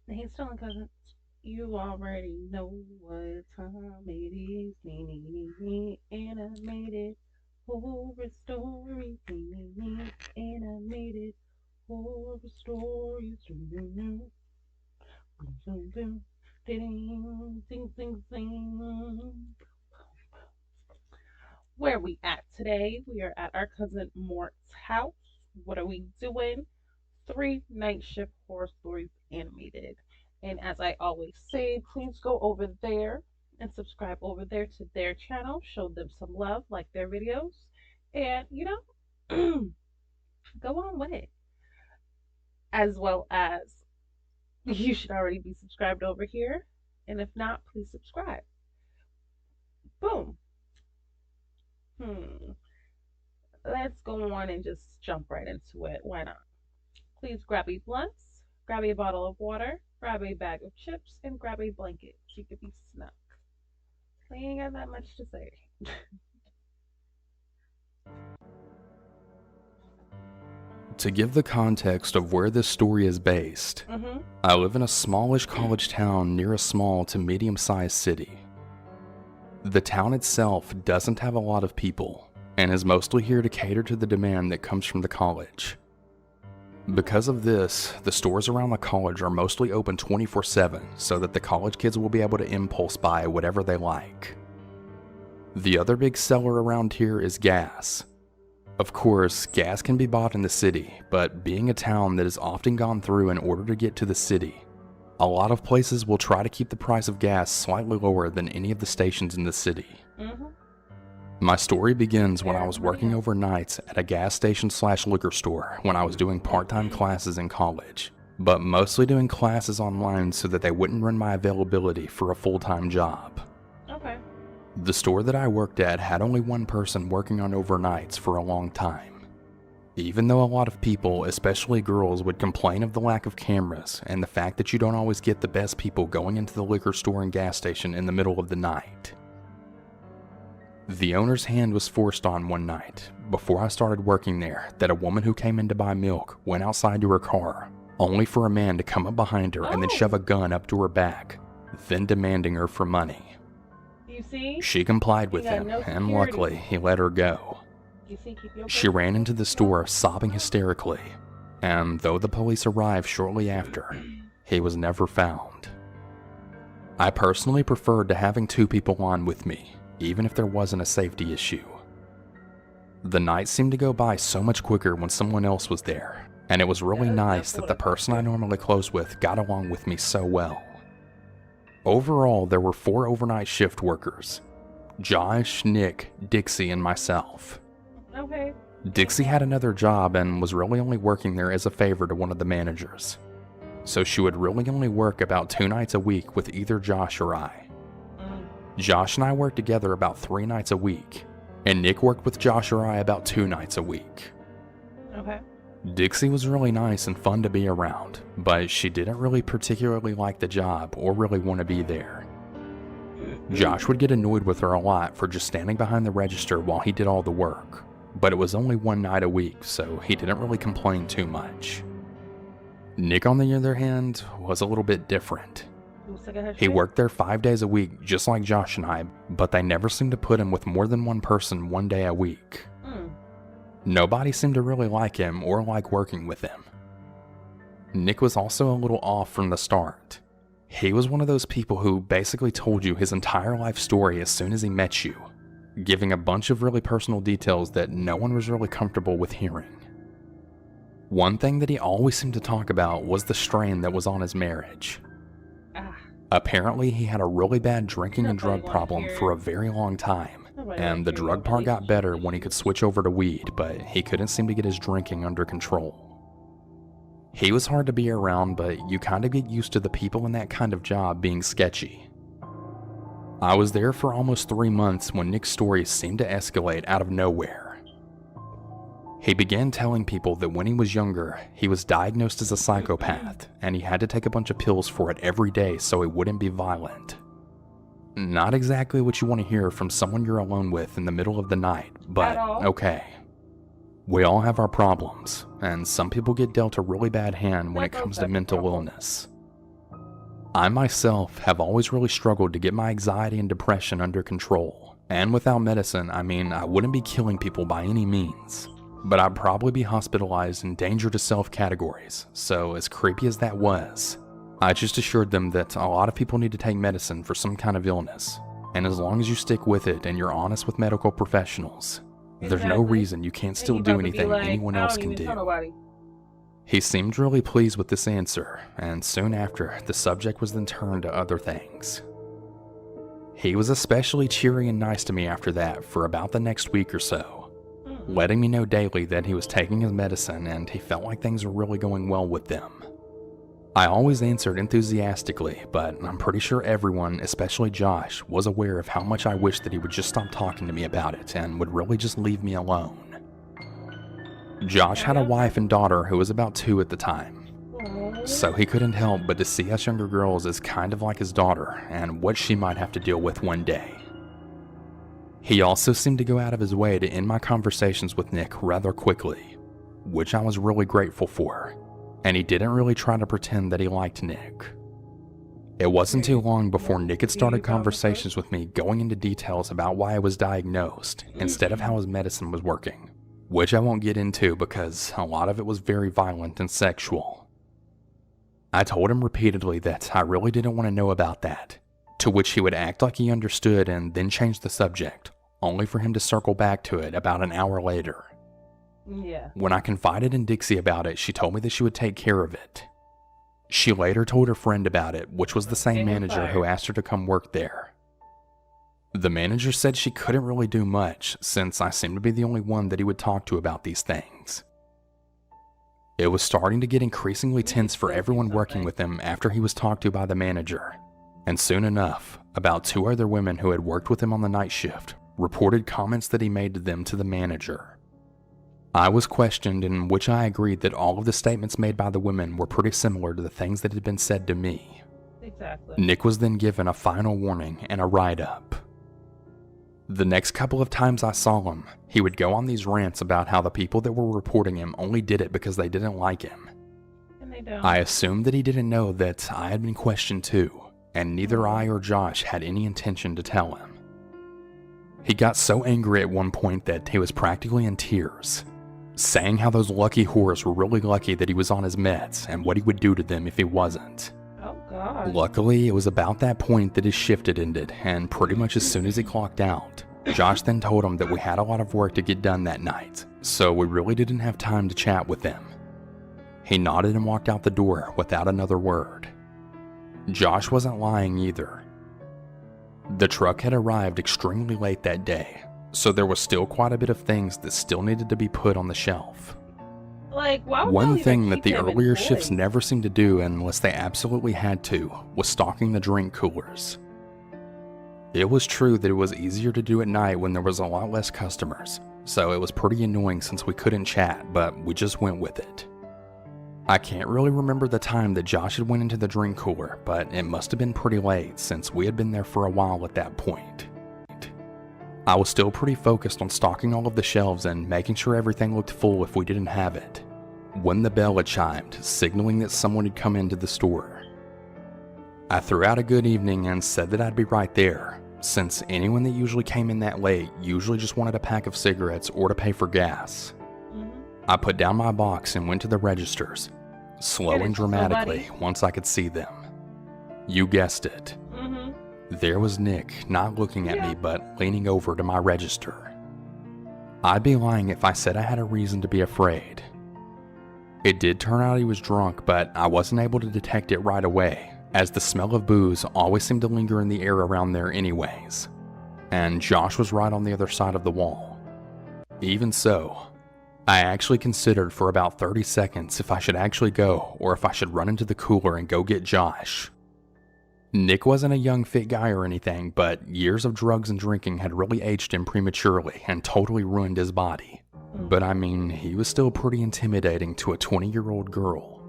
He's still in cousins. You already know what time it is. Nee, nee, nee, nee. Animated horror stories. Nee, nee, nee. Animated horror stories. Doo, doo, doo. Boom, boom, boom. Ding, ding, ding, ding. Where we at today? We are at our cousin Mort's house. What are we doing? Three night shift horror stories animated. And as I always say, please go over there and subscribe over there to their channel. Show them some love, like their videos, and go on with it. As well as you should already be subscribed over here. And if not, please subscribe. Boom. Hmm. Let's go on and just jump right into it. Why not? Please grab a blunts, grab a bottle of water, grab a bag of chips, and grab a blanket so you can be snug. I ain't got that much to say. To give the context of where this story is based, Mm-hmm. I live in a smallish college town near a small to medium-sized city. The town itself doesn't have a lot of people, and is mostly here to cater to the demand that comes from the college. Because of this, the stores around the college are mostly open 24/7 so that the college kids will be able to impulse buy whatever they like. The other big seller around here is gas. Of course, gas can be bought in the city, but being a town that is often gone through in order to get to the city, a lot of places will try to keep the price of gas slightly lower than any of the stations in the city. Mm-hmm. My story begins when I was working overnights at a gas station / liquor store when I was doing part-time classes in college, but mostly doing classes online so that they wouldn't run my availability for a full-time job. Okay. The store that I worked at had only one person working on overnights for a long time. Even though a lot of people, especially girls, would complain of the lack of cameras and the fact that you don't always get the best people going into the liquor store and gas station in the middle of the night. The owner's hand was forced on one night, before I started working there, that a woman who came in to buy milk went outside to her car, only for a man to come up behind her and then shove a gun up to her back, then demanding her for money. You see? She complied with You got him, no and security. luckily, he let her go. You see, keep your She ran into the store sobbing hysterically, and though the police arrived shortly after, he was never found. I personally preferred to having two people on with me, even if there wasn't a safety issue. The night seemed to go by so much quicker when someone else was there, and it was really nice that the person I normally close with got along with me so well. Overall, there were 4 overnight shift workers: Josh, Nick, Dixie, and myself. Okay. Dixie had another job and was really only working there as a favor to one of the managers, so she would really only work about 2 nights a week with either Josh or I. Josh and I worked together about 3 nights a week, and Nick worked with Josh or I about 2 nights a week. Okay. Dixie was really nice and fun to be around, but she didn't really particularly like the job or really want to be there. Josh would get annoyed with her a lot for just standing behind the register while he did all the work, but it was only 1 night a week, so he didn't really complain too much. Nick, on the other hand, was a little bit different. He worked there 5 days a week, just like Josh and I, but they never seemed to put him with more than one person 1 day a week. Nobody seemed to really like him or like working with him. Nick was also a little off from the start. He was one of those people who basically told you his entire life story as soon as he met you, giving a bunch of really personal details that no one was really comfortable with hearing. One thing that he always seemed to talk about was the strain that was on his marriage. Apparently, he had a really bad drinking and drug problem for a very long time, and the drug part got better when he could switch over to weed, but he couldn't seem to get his drinking under control. He was hard to be around, but you kind of get used to the people in that kind of job being sketchy. I was there for almost 3 months when Nick's story seemed to escalate out of nowhere. He began telling people that when he was younger, he was diagnosed as a psychopath, and he had to take a bunch of pills for it every day so he wouldn't be violent. Not exactly what you want to hear from someone you're alone with in the middle of the night, but okay. We all have our problems, and some people get dealt a really bad hand when it comes to mental illness. I myself have always really struggled to get my anxiety and depression under control, and without medicine, I mean, I wouldn't be killing people by any means, but I'd probably be hospitalized in danger to self categories, so as creepy as that was, I just assured them that a lot of people need to take medicine for some kind of illness, and as long as you stick with it and you're honest with medical professionals, there's no reason you can't still do anything anyone else can do. He seemed really pleased with this answer, and soon after, the subject was then turned to other things. He was especially cheery and nice to me after that for about the next week or so, letting me know daily that he was taking his medicine and he felt like things were really going well with them. I always answered enthusiastically, but I'm pretty sure everyone, especially Josh, was aware of how much I wished that he would just stop talking to me about it and would really just leave me alone. Josh had a wife and daughter who was about 2 at the time, so he couldn't help but to see us younger girls as kind of like his daughter and what she might have to deal with one day. He also seemed to go out of his way to end my conversations with Nick rather quickly, which I was really grateful for, and he didn't really try to pretend that he liked Nick. It wasn't too long before Nick had started conversations with me going into details about why I was diagnosed instead of how his medicine was working, which I won't get into because a lot of it was very violent and sexual. I told him repeatedly that I really didn't want to know about that, to which he would act like he understood and then change the subject, only for him to circle back to it about an hour later. Yeah. When I confided in Dixie about it, she told me that she would take care of it. She later told her friend about it, which was the same manager who asked her to come work there. The manager said she couldn't really do much, since I seemed to be the only one that he would talk to about these things. It was starting to get increasingly tense for everyone working with him after he was talked to by the manager, and soon enough, about 2 other women who had worked with him on the night shift reported comments that he made to them to the manager. I was questioned, in which I agreed that all of the statements made by the women were pretty similar to the things that had been said to me. Exactly. Nick was then given a final warning and a write-up. The next couple of times I saw him, he would go on these rants about how the people that were reporting him only did it because they didn't like him. And they don't. I assumed that he didn't know that I had been questioned too, and neither I or Josh had any intention to tell him. He got so angry at one point that he was practically in tears, saying how those lucky whores were really lucky that he was on his meds and what he would do to them if he wasn't. Oh, God. Luckily, it was about that point that his shift had ended, and pretty much as soon as he clocked out, Josh then told him that we had a lot of work to get done that night, so we really didn't have time to chat with him. He nodded and walked out the door without another word. Josh wasn't lying either. The truck had arrived extremely late that day, so there was still quite a bit of things that still needed to be put on the shelf. Like, why would One y'all thing even that keep the him earlier employed? shifts never seemed to do unless they absolutely had to was stocking the drink coolers. It was true that it was easier to do at night when there was a lot less customers, so it was pretty annoying since we couldn't chat, but we just went with it. I can't really remember the time that Josh had went into the drink cooler, but it must have been pretty late since we had been there for a while at that point. I was still pretty focused on stocking all of the shelves and making sure everything looked full if we didn't have it, when the bell had chimed, signaling that someone had come into the store. I threw out a good evening and said that I'd be right there, since anyone that usually came in that late usually just wanted a pack of cigarettes or to pay for gas. I put down my box and went to the registers, slowing dramatically once I could see them. You guessed it. There was Nick, not looking at me but leaning over to my register. I'd be lying if I said I had a reason to be afraid. It did turn out he was drunk, but I wasn't able to detect it right away, as the smell of booze always seemed to linger in the air around there anyways. And Josh was right on the other side of the wall. Even so, I actually considered for about 30 seconds if I should actually go or if I should run into the cooler and go get Josh. Nick wasn't a young fit guy or anything, but years of drugs and drinking had really aged him prematurely and totally ruined his body. But I mean, he was still pretty intimidating to a 20-year-old girl.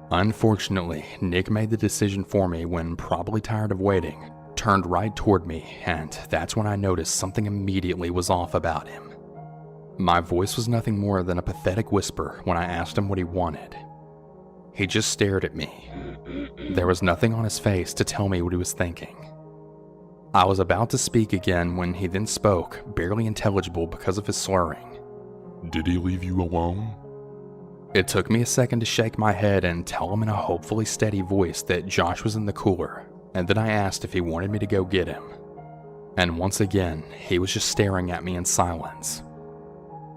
Unfortunately, Nick made the decision for me when, probably tired of waiting, turned right toward me, and that's when I noticed something immediately was off about him. My voice was nothing more than a pathetic whisper when I asked him what he wanted. He just stared at me. There was nothing on his face to tell me what he was thinking. I was about to speak again when he then spoke, barely intelligible because of his slurring. Did he leave you alone? It took me a second to shake my head and tell him in a hopefully steady voice that Josh was in the cooler, and then I asked if he wanted me to go get him. And once again, he was just staring at me in silence.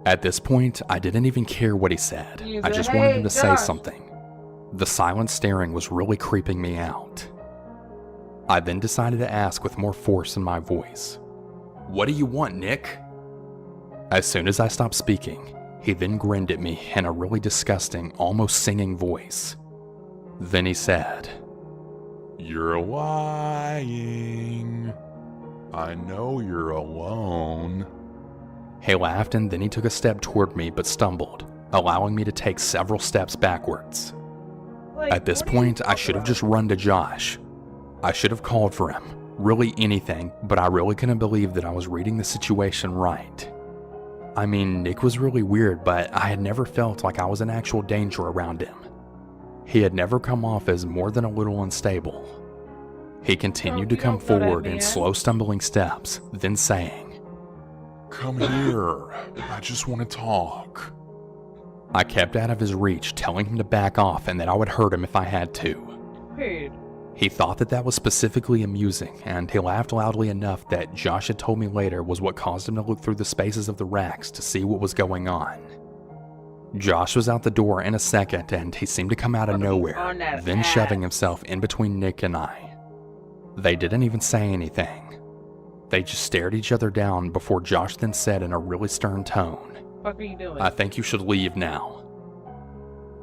At this point, I didn't even care what he said. I just wanted him to say something. The silent staring was really creeping me out. I then decided to ask with more force in my voice. What do you want, Nick? As soon as I stopped speaking, he then grinned at me in a really disgusting, almost singing voice. Then he said, You're lying. I know you're alone. He laughed and then he took a step toward me but stumbled, allowing me to take several steps backwards. At this point, I should have just run to Josh. I should have called for him, really anything, but I really couldn't believe that I was reading the situation right. I mean, Nick was really weird, but I had never felt like I was in actual danger around him. He had never come off as more than a little unstable. He continued to come forward in slow stumbling steps, then saying, Come here. I just want to talk. I kept out of his reach, telling him to back off and that I would hurt him if I had to. Weird. He thought that that was specifically amusing, and he laughed loudly enough that Josh had told me later was what caused him to look through the spaces of the racks to see what was going on. Josh was out the door in a second, and he seemed to come out of nowhere, then shoving himself in between Nick and I. They didn't even say anything. They just stared each other down before Josh then said in a really stern tone, What are you doing? I think you should leave now.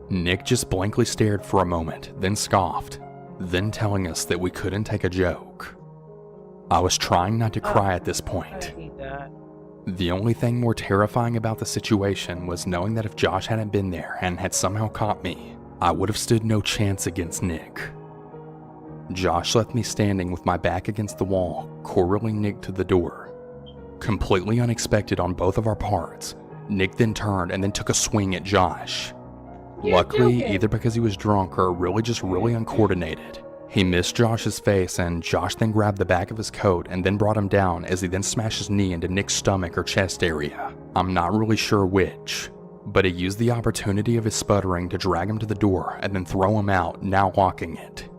Nick just blankly stared for a moment, then scoffed, then telling us that we couldn't take a joke. I was trying not to cry at this point. I hate that. The only thing more terrifying about the situation was knowing that if Josh hadn't been there and had somehow caught me, I would have stood no chance against Nick. Josh left me standing with my back against the wall, corraling Nick to the door. Completely unexpected on both of our parts, Nick then turned and then took a swing at Josh. Luckily, either because he was drunk or really just really uncoordinated, he missed Josh's face and Josh then grabbed the back of his coat and then brought him down as he then smashed his knee into Nick's stomach or chest area. I'm not really sure which, but he used the opportunity of his sputtering to drag him to the door and then throw him out, now locking it.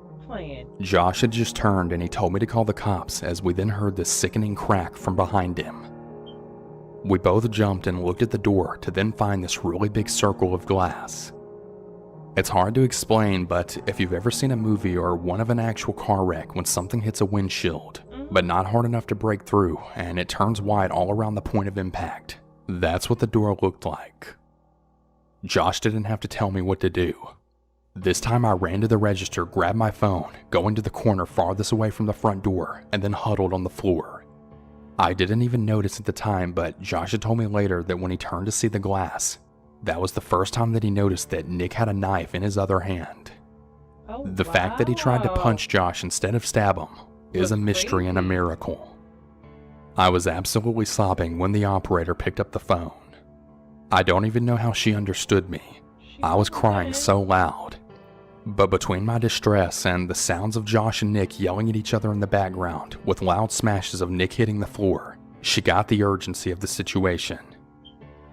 Josh had just turned and he told me to call the cops as we then heard this sickening crack from behind him. We both jumped and looked at the door to then find this really big circle of glass. It's hard to explain, but if you've ever seen a movie or one of an actual car wreck when something hits a windshield, but not hard enough to break through, and it turns white all around the point of impact, that's what the door looked like. Josh didn't have to tell me what to do. This time I ran to the register, grabbed my phone, going to the corner farthest away from the front door, and then huddled on the floor. I didn't even notice at the time, but Josh had told me later that when he turned to see the glass, that was the first time that he noticed that Nick had a knife in his other hand. The fact that he tried to punch Josh instead of stab him is a mystery and a miracle. I was absolutely sobbing when the operator picked up the phone. I don't even know how she understood me. I was crying so loud. But between my distress and the sounds of Josh and Nick yelling at each other in the background with loud smashes of Nick hitting the floor, she got the urgency of the situation.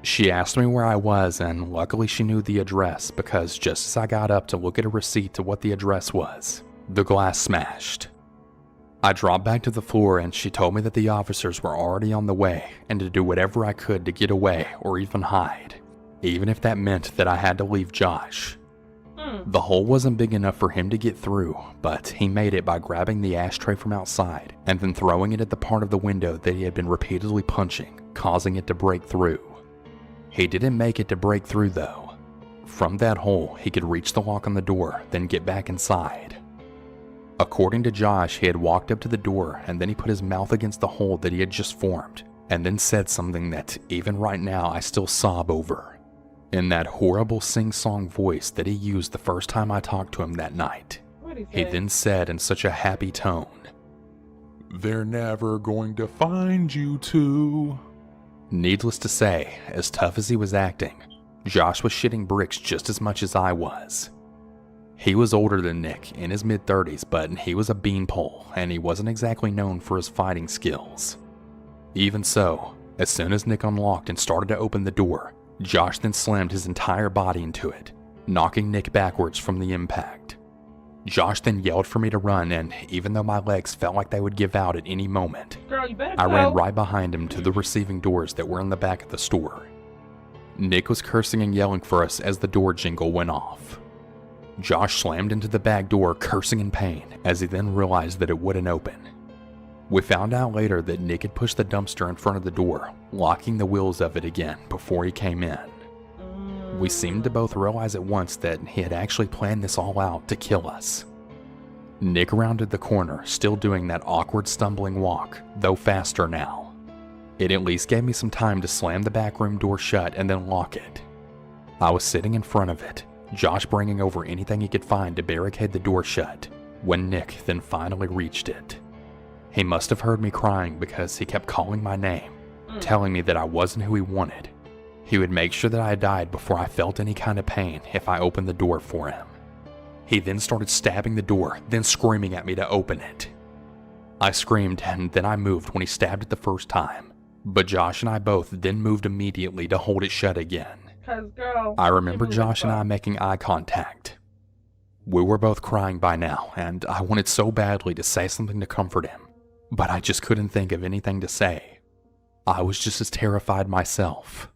She asked me where I was, and luckily she knew the address because just as I got up to look at a receipt to what the address was, the glass smashed. I dropped back to the floor and she told me that the officers were already on the way and to do whatever I could to get away or even hide, even if that meant that I had to leave Josh. The hole wasn't big enough for him to get through, but he made it by grabbing the ashtray from outside and then throwing it at the part of the window that he had been repeatedly punching, causing it to break through. He didn't make it to break through though. From that hole, he could reach the lock on the door, then get back inside. According to Josh, he had walked up to the door and then he put his mouth against the hole that he had just formed, and then said something that even right now I still sob over, in that horrible sing-song voice that he used the first time I talked to him that night. He then said in such a happy tone, They're never going to find you two. Needless to say, as tough as he was acting, Josh was shitting bricks just as much as I was. He was older than Nick, in his mid-30s, but he was a beanpole, and he wasn't exactly known for his fighting skills. Even so, as soon as Nick unlocked and started to open the door, Josh then slammed his entire body into it, knocking Nick backwards from the impact. Josh then yelled for me to run, and even though my legs felt like they would give out at any moment, Girl, you better I go. ran right behind him to the receiving doors that were in the back of the store. Nick was cursing and yelling for us as the door jingle went off. Josh slammed into the back door, cursing in pain, as he then realized that it wouldn't open. We found out later that Nick had pushed the dumpster in front of the door, locking the wheels of it again before he came in. We seemed to both realize at once that he had actually planned this all out to kill us. Nick rounded the corner, still doing that awkward stumbling walk, though faster now. It at least gave me some time to slam the back room door shut and then lock it. I was sitting in front of it, Josh bringing over anything he could find to barricade the door shut, when Nick then finally reached it. He must have heard me crying because he kept calling my name, telling me that I wasn't who he wanted. He would make sure that I died before I felt any kind of pain if I opened the door for him. He then started stabbing the door, then screaming at me to open it. I screamed and then I moved when he stabbed it the first time, but Josh and I both then moved immediately to hold it shut again. 'Cause, girl, I remember you moved Josh and I fast. making eye contact. We were both crying by now, and I wanted so badly to say something to comfort him, but I just couldn't think of anything to say. I was just as terrified myself.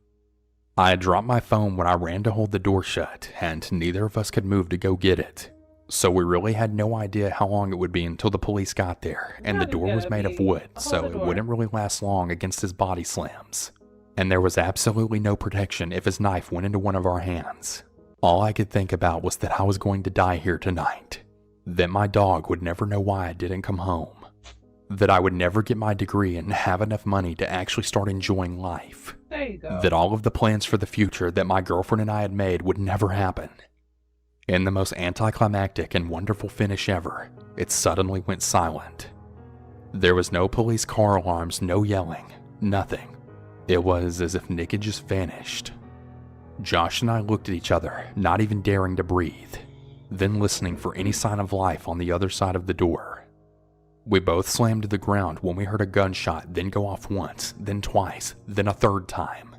I had dropped my phone when I ran to hold the door shut, and neither of us could move to go get it. So we really had no idea how long it would be until the police got there, and the How door did was that made of be? wood, Hold so the it door. wouldn't really last long against his body slams. And there was absolutely no protection if his knife went into one of our hands. All I could think about was that I was going to die here tonight, that my dog would never know why I didn't come home, that I would never get my degree and have enough money to actually start enjoying life, There you go. that all of the plans for the future that my girlfriend and I had made would never happen. In the most anticlimactic and wonderful finish ever, it suddenly went silent. There was no police car alarms, no yelling, nothing. It was as if Nick had just vanished. Josh and I looked at each other, not even daring to breathe, then listening for any sign of life on the other side of the door. We both slammed to the ground when we heard a gunshot then go off once, then twice, then a third time.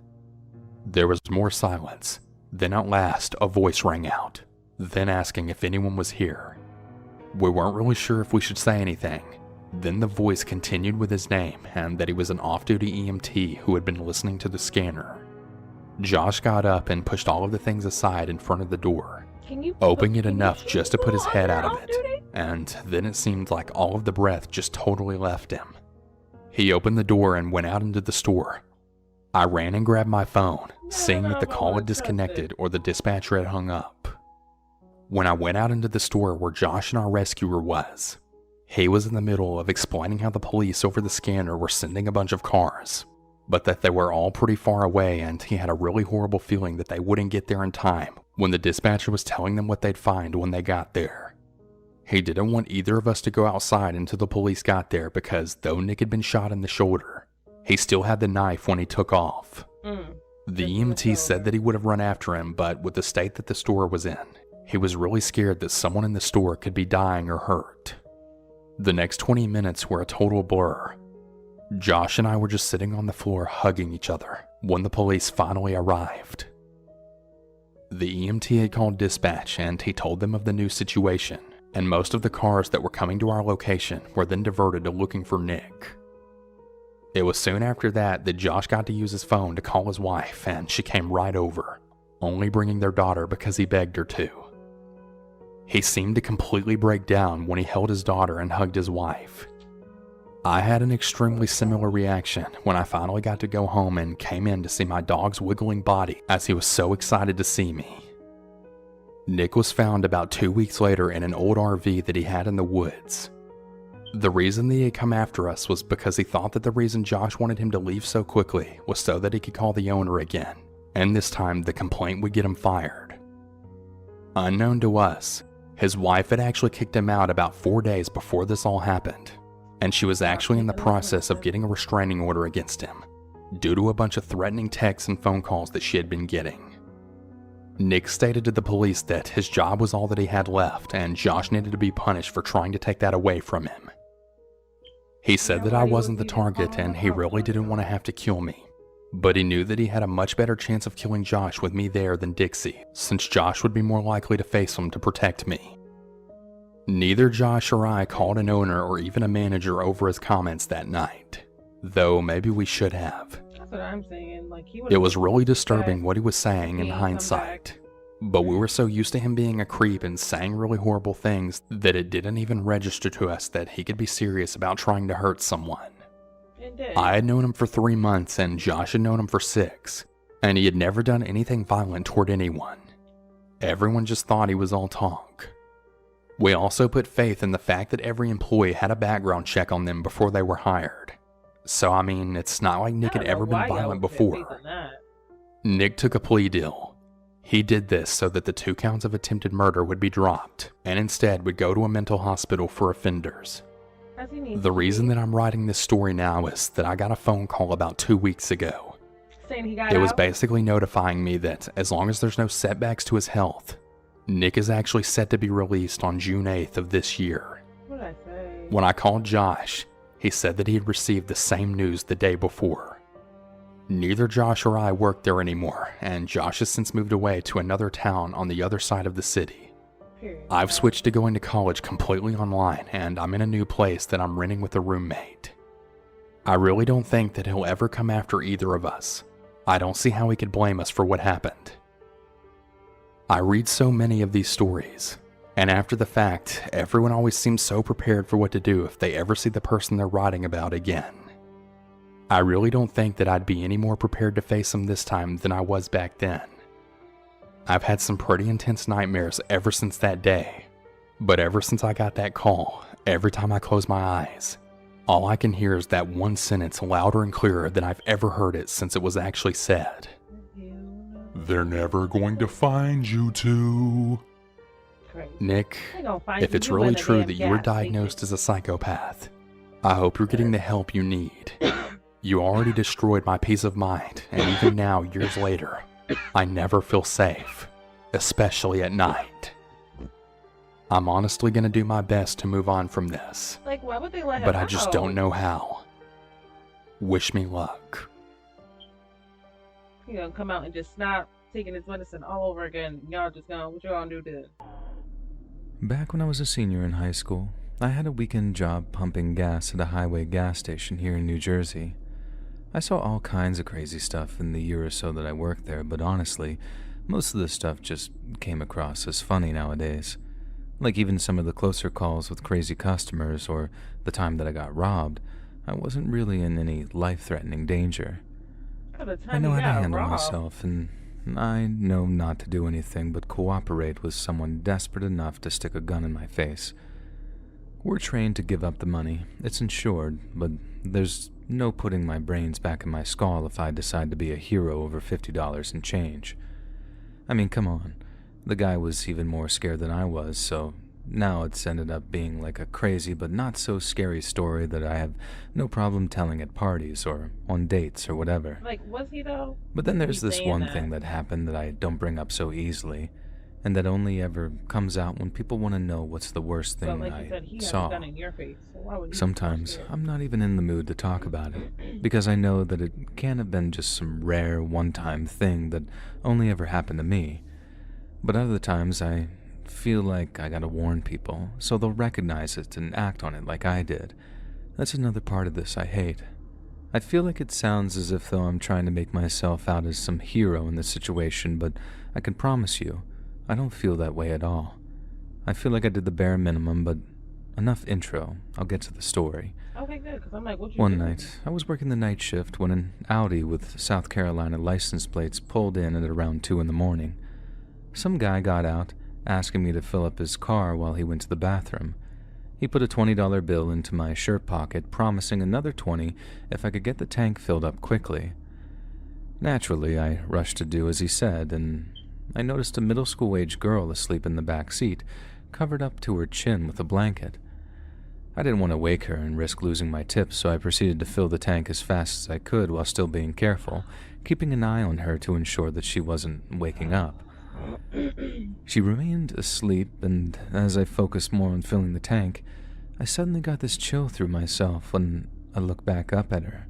There was more silence, then at last a voice rang out, then asking if anyone was here. We weren't really sure if we should say anything. Then the voice continued with his name and that he was an off-duty EMT who had been listening to the scanner. Josh got up and pushed all of the things aside in front of the door, Can you opening it can you enough just to put his pull head over out of off it, duty? and then it seemed like all of the breath just totally left him. He opened the door and went out into the store. I ran and grabbed my phone, seeing that the call had disconnected or the dispatcher had hung up. When I went out into the store where Josh and our rescuer was, he was in the middle of explaining how the police over the scanner were sending a bunch of cars, but that they were all pretty far away and he had a really horrible feeling that they wouldn't get there in time when the dispatcher was telling them what they'd find when they got there. He didn't want either of us to go outside until the police got there because though Nick had been shot in the shoulder, he still had the knife when he took off. The EMT said that he would have run after him, but with the state that the store was in, he was really scared that someone in the store could be dying or hurt. The next 20 minutes were a total blur. Josh and I were just sitting on the floor hugging each other when the police finally arrived. The EMT had called dispatch and he told them of the new situation, and most of the cars that were coming to our location were then diverted to looking for Nick. It was soon after that that Josh got to use his phone to call his wife, and she came right over, only bringing their daughter because he begged her to. He seemed to completely break down when he held his daughter and hugged his wife. I had an extremely similar reaction when I finally got to go home and came in to see my dog's wiggling body as he was so excited to see me. Nick was found about 2 weeks later in an old RV that he had in the woods. The reason that he had come after us was because he thought that the reason Josh wanted him to leave so quickly was so that he could call the owner again, and this time the complaint would get him fired. Unknown to us, his wife had actually kicked him out about 4 days before this all happened, and she was actually in the process of getting a restraining order against him, due to a bunch of threatening texts and phone calls that she had been getting. Nick stated to the police that his job was all that he had left and Josh needed to be punished for trying to take that away from him. He said that I wasn't the target and he really didn't want to have to kill me, but he knew that he had a much better chance of killing Josh with me there than Dixie, since Josh would be more likely to face him to protect me. Neither Josh or I called an owner or even a manager over his comments that night, though maybe we should have. That's what I'm saying. Like, It was really disturbing what he was saying in hindsight, but we were so used to him being a creep and saying really horrible things that it didn't even register to us that he could be serious about trying to hurt someone. I had known him for 3 months and Josh had known him for 6, and he had never done anything violent toward anyone. Everyone just thought he was all talk. We also put faith in the fact that every employee had a background check on them before they were hired. So I mean, it's not like Nick had ever been violent before. Nick took a plea deal. He did this so that the 2 counts of attempted murder would be dropped, and instead would go to a mental hospital for offenders. The reason that I'm writing this story now is that I got a phone call about 2 weeks ago. Saying he got It was out? basically notifying me that as long as there's no setbacks to his health, Nick is actually set to be released on June 8th of this year. What did I say? When I called Josh, he said that he had received the same news the day before. Neither Josh or I work there anymore, and Josh has since moved away to another town on the other side of the city. Period. I've switched to going to college completely online, and I'm in a new place that I'm renting with a roommate. I really don't think that he'll ever come after either of us. I don't see how he could blame us for what happened. I read so many of these stories, and after the fact, everyone always seems so prepared for what to do if they ever see the person they're writing about again. I really don't think that I'd be any more prepared to face him this time than I was back then. I've had some pretty intense nightmares ever since that day, but ever since I got that call, every time I close my eyes, all I can hear is that one sentence louder and clearer than I've ever heard it since it was actually said. They're never going to find you two. Crazy. Nick, They gonna find if you. it's You really in a true damn that you were gas diagnosed station. as a psychopath, I hope you're getting the help you need. You already destroyed my peace of mind, and even now, years later, I never feel safe, especially at night. I'm honestly gonna do my best to move on from this, Like, why would they let him but I just out? don't know how. Wish me luck. You gonna come out and just stop taking his medicine all over again. Y'all just gonna, what you gonna do to? Back when I was a senior in high school, I had a weekend job pumping gas at a highway gas station here in New Jersey. I saw all kinds of crazy stuff in the year or so that I worked there, but honestly, most of the stuff just came across as funny nowadays. Like even some of the closer calls with crazy customers or the time that I got robbed, I wasn't really in any life-threatening danger. By the time I know you how to got handle robbed, myself, and I know not to do anything but cooperate with someone desperate enough to stick a gun in my face. We're trained to give up the money. It's insured, but there's no putting my brains back in my skull if I decide to be a hero over $50 in change. I mean, come on. The guy was even more scared than I was, so now it's ended up being like a crazy but not so scary story that I have no problem telling at parties or on dates or whatever. Like, was he though? But then there's He's this saying one that. thing that happened that I don't bring up so easily, and that only ever comes out when people want to know what's the worst But thing like you said, I he had a saw. gun in your face. So why would he be so Sometimes scared? I'm not even in the mood to talk about it, because I know that it can't have been just some rare one-time thing that only ever happened to me. But other times I feel like I gotta warn people, so they'll recognize it and act on it like I did. That's another part of this I hate. I feel like it sounds as if though I'm trying to make myself out as some hero in this situation, but I can promise you, I don't feel that way at all. I feel like I did the bare minimum, but enough intro. I'll get to the story. Okay, good. Because I'm like, what you One do? night, I was working the night shift when an Audi with South Carolina license plates pulled in at around 2 in the morning. Some guy got out, asking me to fill up his car while he went to the bathroom. He put a $20 bill into my shirt pocket, promising another $20 if I could get the tank filled up quickly. Naturally, I rushed to do as he said, and I noticed a middle school-age girl asleep in the back seat, covered up to her chin with a blanket. I didn't want to wake her and risk losing my tip, so I proceeded to fill the tank as fast as I could while still being careful, keeping an eye on her to ensure that she wasn't waking up. She remained asleep, and as I focused more on filling the tank, I suddenly got this chill through myself when I looked back up at her.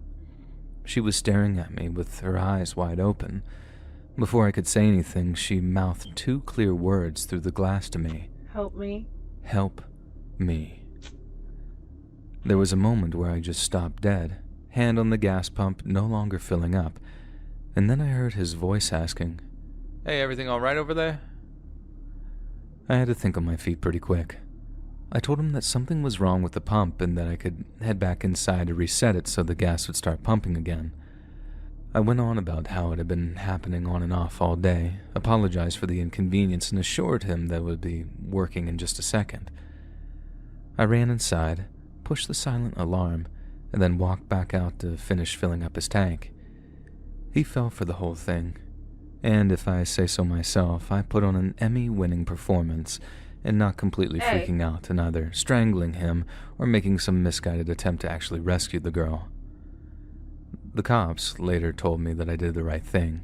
She was staring at me with her eyes wide open. Before I could say anything, she mouthed 2 clear words through the glass to me. Help me. Help me. There was a moment where I just stopped dead, hand on the gas pump no longer filling up, and then I heard his voice asking, "Hey, everything all right over there?" I had to think on my feet pretty quick. I told him that something was wrong with the pump and that I could head back inside to reset it so the gas would start pumping again. I went on about how it had been happening on and off all day, apologized for the inconvenience, and assured him that it would be working in just a second. I ran inside, pushed the silent alarm, and then walked back out to finish filling up his tank. He fell for the whole thing, and if I say so myself, I put on an Emmy-winning performance and not completely freaking out and either strangling him or making some misguided attempt to actually rescue the girl. The cops later told me that I did the right thing.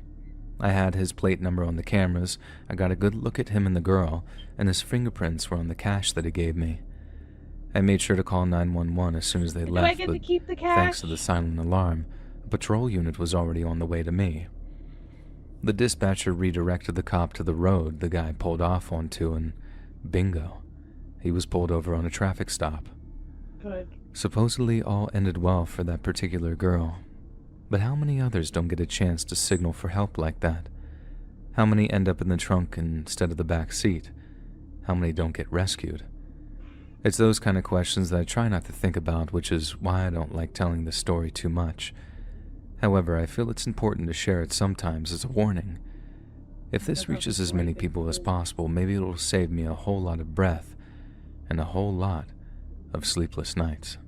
I had his plate number on the cameras, I got a good look at him and the girl, and his fingerprints were on the cash that he gave me. I made sure to call 911 as soon as they left, I get but to keep the cash? thanks to the silent alarm, a patrol unit was already on the way to me. The dispatcher redirected the cop to the road the guy pulled off onto, and bingo, he was pulled over on a traffic stop. Good. Supposedly all ended well for that particular girl, but how many others don't get a chance to signal for help like that? How many end up in the trunk instead of the back seat? How many don't get rescued? It's those kind of questions that I try not to think about, which is why I don't like telling this story too much. However, I feel it's important to share it sometimes as a warning. If this reaches as many people as possible, maybe it'll save me a whole lot of breath and a whole lot of sleepless nights.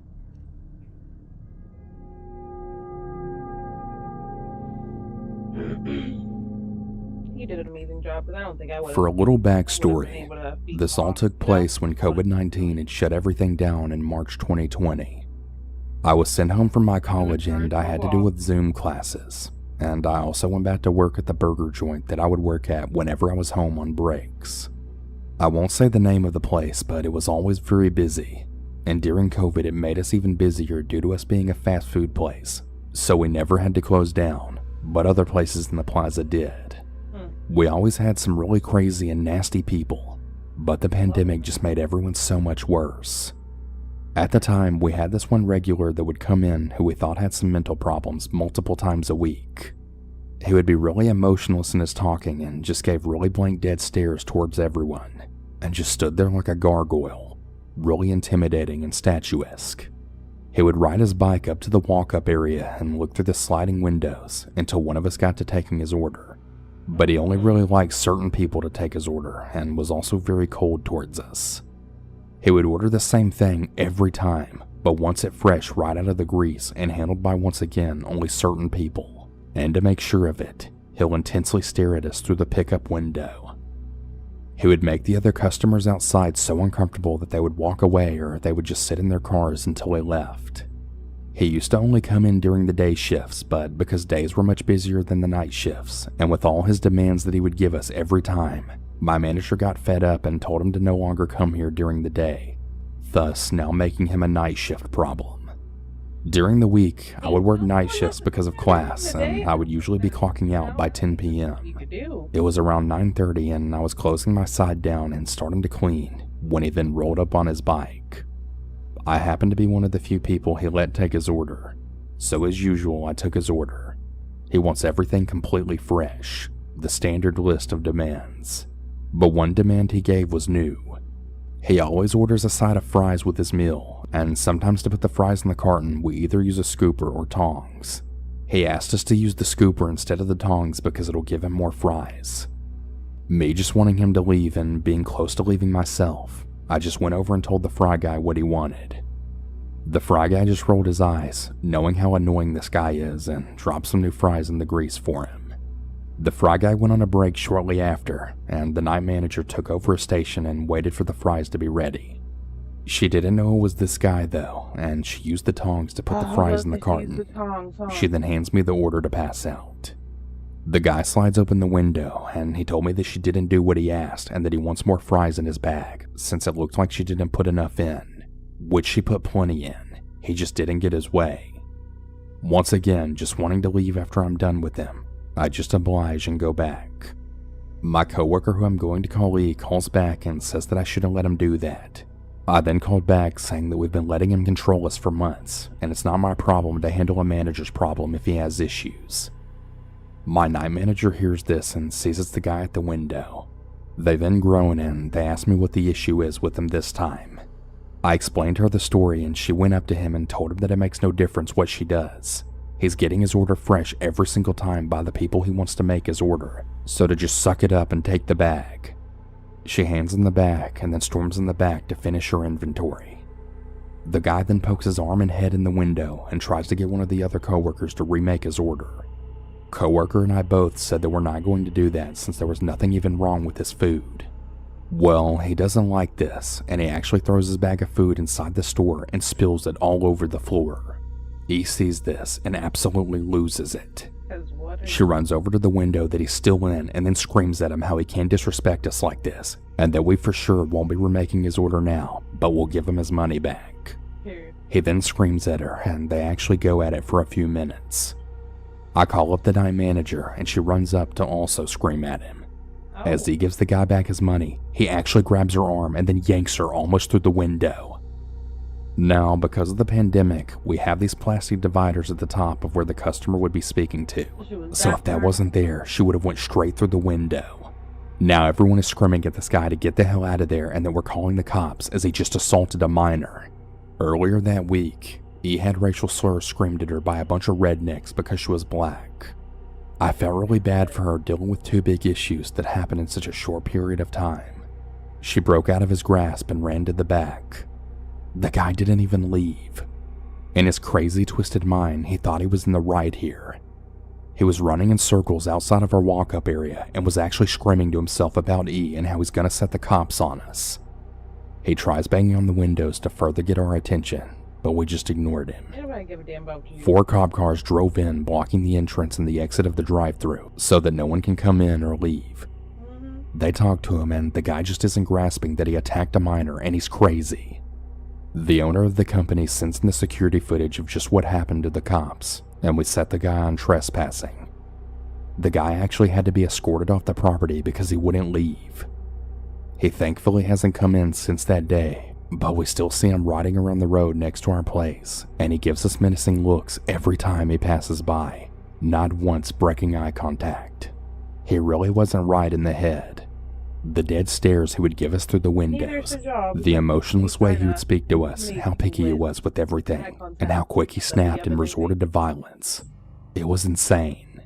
You did an amazing job, but I don't think I would. For a little backstory, this all took place when COVID-19 had shut everything down in March 2020. I was sent home from my college and I had to do with Zoom classes, and I also went back to work at the burger joint that I would work at whenever I was home on breaks. I won't say the name of the place, but it was always very busy, and during COVID it made us even busier due to us being a fast food place, so we never had to close down, but other places in the plaza did. We always had some really crazy and nasty people, but the pandemic just made everyone so much worse. At the time, we had this one regular that would come in who we thought had some mental problems multiple times a week. He would be really emotionless in his talking and just gave really blank dead stares towards everyone, and just stood there like a gargoyle, really intimidating and statuesque. He would ride his bike up to the walk-up area and look through the sliding windows until one of us got to taking his order. But he only really liked certain people to take his order and was also very cold towards us. He would order the same thing every time, but wants it fresh right out of the grease and handled by once again only certain people. And to make sure of it, he'll intensely stare at us through the pickup window. He would make the other customers outside so uncomfortable that they would walk away or they would just sit in their cars until he left. He used to only come in during the day shifts, but because days were much busier than the night shifts, and with all his demands that he would give us every time, my manager got fed up and told him to no longer come here during the day, thus now making him a night shift problem. During the week, I would work night shifts because of class, and I would usually be clocking out by 10 p.m. It was around 9:30 and I was closing my side down and starting to clean when he then rolled up on his bike. I happened to be one of the few people he let take his order, so as usual I took his order. He wants everything completely fresh, the standard list of demands. But one demand he gave was new. He always orders a side of fries with his meal, and sometimes to put the fries in the carton we either use a scooper or tongs. He asked us to use the scooper instead of the tongs because it'll give him more fries. Me just wanting him to leave and being close to leaving myself, I just went over and told the fry guy what he wanted. The fry guy just rolled his eyes, knowing how annoying this guy is, and dropped some new fries in the grease for him. The fry guy went on a break shortly after, and the night manager took over a station and waited for the fries to be ready. She didn't know it was this guy though, and she used the tongs to put the fries in the carton. She then hands me the order to pass out. The guy slides open the window, and he told me that she didn't do what he asked and that he wants more fries in his bag, since it looked like she didn't put enough in, which she put plenty in. He just didn't get his way. Once again, just wanting to leave after I'm done with him, I just oblige and go back. My coworker, who I'm going to call E, calls back and says that I shouldn't let him do that. I then called back saying that we've been letting him control us for months, and it's not my problem to handle a manager's problem if he has issues. My night manager hears this and sees it's the guy at the window. They then groan and they ask me what the issue is with him this time. I explained to her the story and she went up to him and told him that it makes no difference what she does. He's getting his order fresh every single time by the people he wants to make his order, so to just suck it up and take the bag. She hands him the bag and then storms in the back to finish her inventory. The guy then pokes his arm and head in the window and tries to get one of the other coworkers to remake his order. Coworker and I both said that we're not going to do that since there was nothing even wrong with his food. Well, he doesn't like this, and he actually throws his bag of food inside the store and spills it all over the floor. He sees this and absolutely loses it. She runs over to the window that he's still in and then screams at him how he can't disrespect us like this, and that we for sure won't be remaking his order now, but we'll give him his money back. He then screams at her, and they actually go at it for a few minutes. I call up the night manager, and she runs up to also scream at him. As he gives the guy back his money, he actually grabs her arm and then yanks her almost through the window. Now, because of the pandemic, we have these plastic dividers at the top of where the customer would be speaking to. So if that wasn't there, she would have went straight through the window. Now everyone is screaming at this guy to get the hell out of there and that we're calling the cops as he just assaulted a minor. Earlier that week, he had racial slurs screamed at her by a bunch of rednecks because she was black. I felt really bad for her dealing with two big issues that happened in such a short period of time. She broke out of his grasp and ran to the back. The guy didn't even leave. In his crazy, twisted mind, he thought he was in the right here. He was running in circles outside of our walk-up area and was actually screaming to himself about E and how he's gonna set the cops on us. He tries banging on the windows to further get our attention, but we just ignored him. Give a damn about you. 4 cop cars drove in, blocking the entrance and the exit of the drive-thru so that no one can come in or leave. They talked to him and the guy just isn't grasping that he attacked a minor and he's crazy. The owner of the company sends in the security footage of just what happened to the cops, and we set the guy on trespassing. The guy actually had to be escorted off the property because he wouldn't leave. He thankfully hasn't come in since that day, but we still see him riding around the road next to our place, and he gives us menacing looks every time he passes by, not once breaking eye contact. He really wasn't right in the head. The dead stares he would give us through the windows, the emotionless way he would speak to us, how picky he was with everything, and how quick he snapped and resorted to violence. It was insane.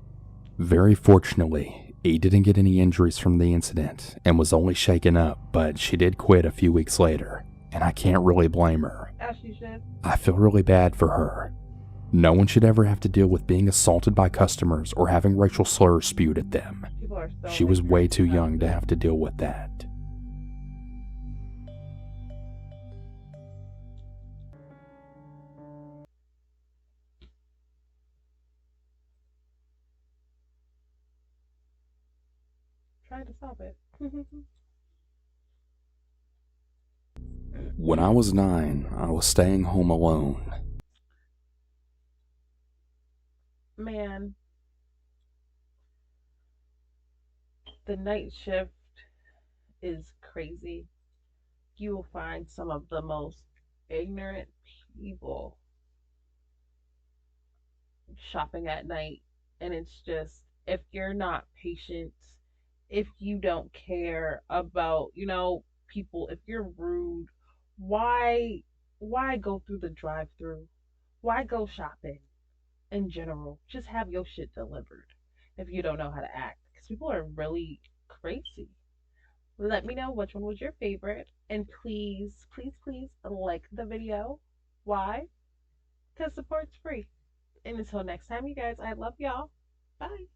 Very fortunately, E didn't get any injuries from the incident and was only shaken up, but she did quit a few weeks later, and I can't really blame her. As she should. I feel really bad for her. No one should ever have to deal with being assaulted by customers or having racial slurs spewed at them. She was way too young to have to deal with that. Try to stop it. When I was 9, I was staying home alone. Man, the night shift is crazy. You will find some of the most ignorant people shopping at night, and it's just, if you're not patient, if you don't care about, people, if you're rude, why go through the drive-through? Why go shopping in general? Just have your shit delivered if you don't know how to act, because people are really crazy. Let me know which one was your favorite, and please, please, please like the video. Why? Because support's free. And until next time, you guys, I love y'all. Bye.